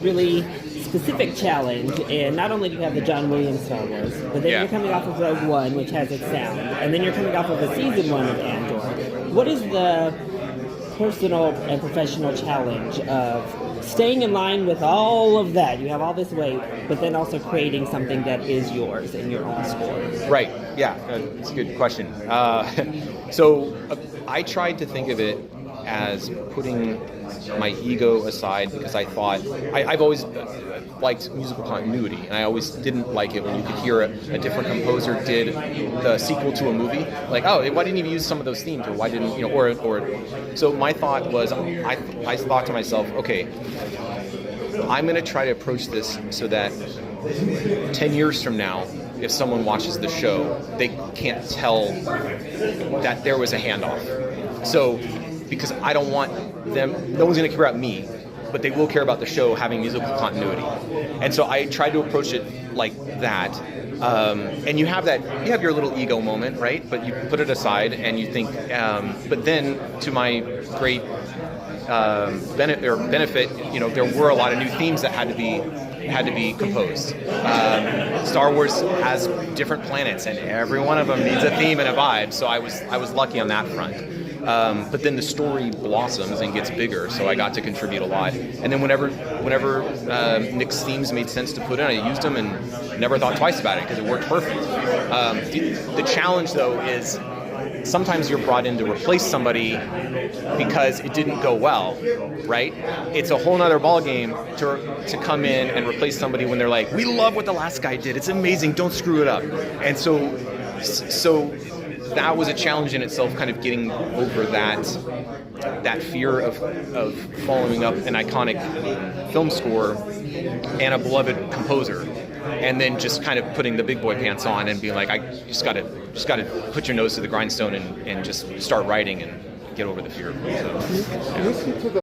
really specific challenge, and not only do you have the John Williams Star Wars, but then you're coming off of Rogue One, which has its sound, and then you're coming off of a season 1 of Andor. What is the personal and professional challenge of staying in line with all of that? You have all this weight, but then also creating something that is yours and your own score. Right. Yeah, it's a good question. So I tried to think of it as putting my ego aside, because I thought I've always liked musical continuity, and I always didn't like it when you could hear a different composer did the sequel to a movie. Like, oh, why didn't you use some of those themes, or why didn't or so my thought was, I thought to myself, okay, I'm going to try to approach this so that 10 years from now, if someone watches the show, they can't tell that there was a handoff. So, because I don't want them, no one's going to care about me, but they will care about the show having musical continuity. And so I tried to approach it like that. And you have your little ego moment, right? But you put it aside and you think, but then to my great benefit, there were a lot of new themes that had to be composed. Star Wars has different planets, and every one of them needs a theme and a vibe. So I was lucky on that front. But then the story blossoms and gets bigger, so I got to contribute a lot. And then whenever Nick's themes made sense to put in, I used them and never thought twice about it because it worked perfect. The challenge, though, is sometimes you're brought in to replace somebody because it didn't go well, right? It's a whole nother ballgame to come in and replace somebody when they're like, we love what the last guy did, it's amazing, don't screw it up. And so that was a challenge in itself, kind of getting over that fear of following up an iconic film score and a beloved composer, and then just kind of putting the big boy pants on and being like, I just got to put your nose to the grindstone and just start writing and get over the fear. So, yeah.